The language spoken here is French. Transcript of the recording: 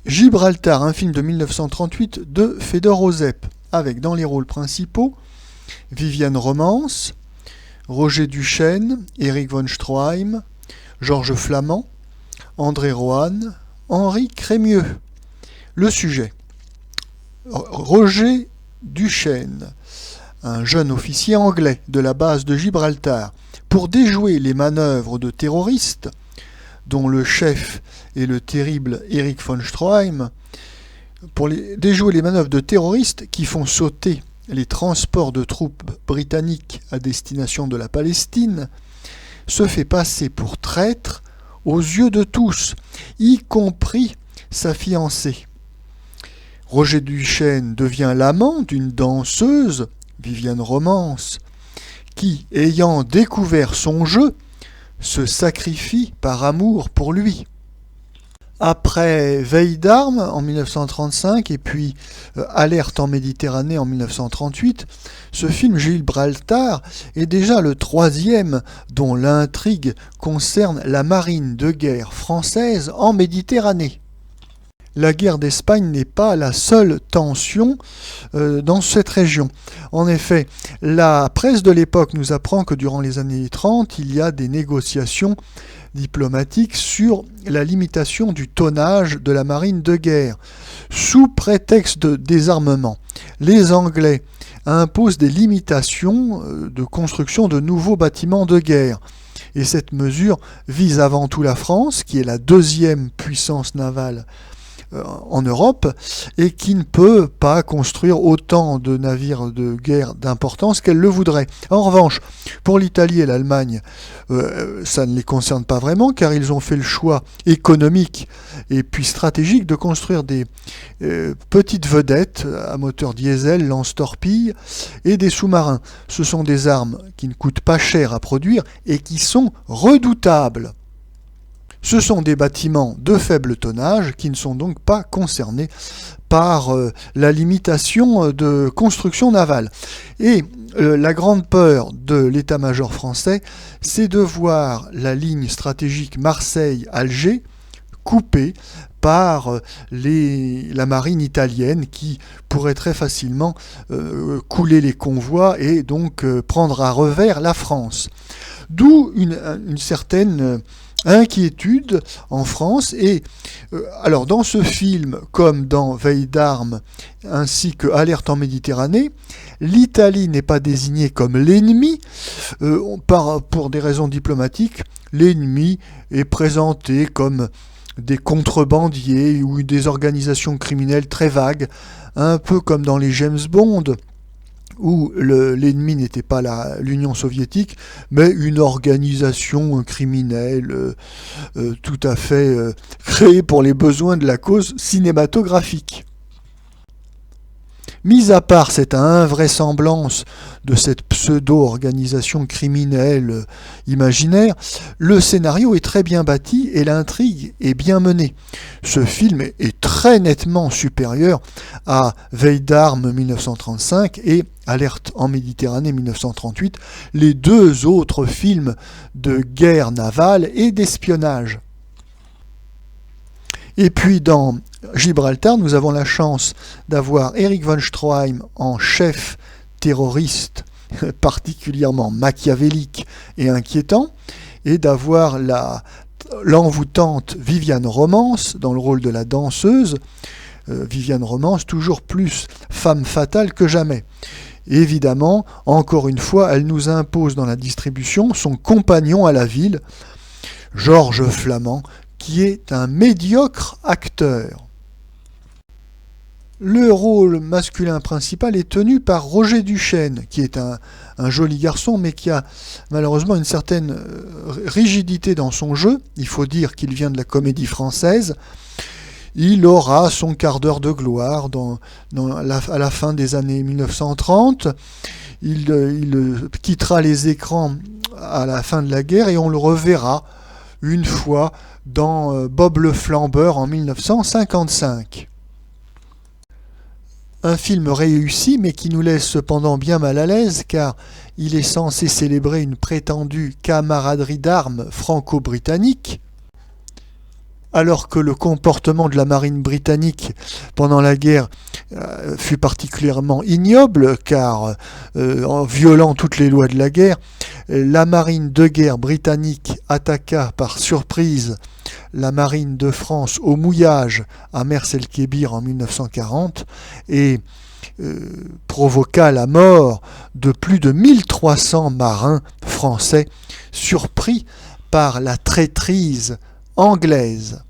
Gibraltar, un film de 1938 de Fedor Ozep, avec dans les rôles principaux Viviane Romance, Roger Duchesne, Éric von Stroheim, Georges Flamand, André Rohan, Henri Crémieux. Le sujet. Roger Duchesne, un jeune officier anglais de la base de Gibraltar, pour déjouer les manœuvres de terroristes, dont le chef est le terrible Éric von Stroheim, pour déjouer les manœuvres de terroristes qui font sauter les transports de troupes britanniques à destination de la Palestine, se fait passer pour traître aux yeux de tous, y compris sa fiancée. Roger Duchesne devient l'amant d'une danseuse, Viviane Romance, qui, ayant découvert son jeu, se sacrifie par amour pour lui. Après Veille d'armes en 1935 et puis Alerte en Méditerranée en 1938, ce film Gibraltar est déjà le troisième dont l'intrigue concerne la marine de guerre française en Méditerranée. La guerre d'Espagne n'est pas la seule tension dans cette région. En effet, la presse de l'époque nous apprend que durant les années 30, il y a des négociations diplomatiques sur la limitation du tonnage de la marine de guerre. Sous prétexte de désarmement, les Anglais imposent des limitations de construction de nouveaux bâtiments de guerre. Et cette mesure vise avant tout la France, qui est la deuxième puissance navale en Europe et qui ne peut pas construire autant de navires de guerre d'importance qu'elle le voudrait. En revanche, pour l'Italie et l'Allemagne, ça ne les concerne pas vraiment car ils ont fait le choix économique et puis stratégique de construire des petites vedettes à moteur diesel, lance-torpilles et des sous-marins. Ce sont des armes qui ne coûtent pas cher à produire et qui sont redoutables. Ce sont des bâtiments de faible tonnage qui ne sont donc pas concernés par la limitation de construction navale. Et la grande peur de l'état-major français, c'est de voir la ligne stratégique Marseille-Alger coupée par la marine italienne qui pourrait très facilement couler les convois et donc prendre à revers la France. D'où une certaine inquiétude en France et alors dans ce film comme dans Veille d'armes ainsi que Alerte en Méditerranée, l'Italie n'est pas désignée comme l'ennemi pour des raisons diplomatiques. L'ennemi est présenté comme des contrebandiers ou des organisations criminelles très vagues, un peu comme dans les James Bond, où l'ennemi n'était pas l'Union soviétique, mais une organisation criminelle tout à fait créée pour les besoins de la cause cinématographique. Mis à part cette invraisemblance de cette pseudo-organisation criminelle imaginaire, le scénario est très bien bâti et l'intrigue est bien menée. Ce film est très nettement supérieur à Veille d'armes 1935 et Alerte en Méditerranée 1938, les deux autres films de guerre navale et d'espionnage. Et puis dans Gibraltar, nous avons la chance d'avoir Éric von Stroheim en chef terroriste particulièrement machiavélique et inquiétant, et d'avoir l'envoûtante Viviane Romance dans le rôle de la danseuse. Viviane Romance, toujours plus femme fatale que jamais. Et évidemment, encore une fois, elle nous impose dans la distribution son compagnon à la ville, Georges Flamand, qui est un médiocre acteur. Le rôle masculin principal est tenu par Roger Duchesne, qui est un joli garçon, mais qui a malheureusement une certaine rigidité dans son jeu. Il faut dire qu'il vient de la comédie française. Il aura son quart d'heure de gloire à la fin des années 1930. Il quittera les écrans à la fin de la guerre et on le reverra une fois dans Bob le Flambeur en 1955. Un film réussi mais qui nous laisse cependant bien mal à l'aise car il est censé célébrer une prétendue camaraderie d'armes franco-britannique. alors que le comportement de la marine britannique pendant la guerre fut particulièrement ignoble, car en violant toutes les lois de la guerre, la marine de guerre britannique attaqua par surprise la marine de France au mouillage à Mers-el-Kébir en 1940 et provoqua la mort de plus de 1300 marins français surpris par la traîtrise anglaise.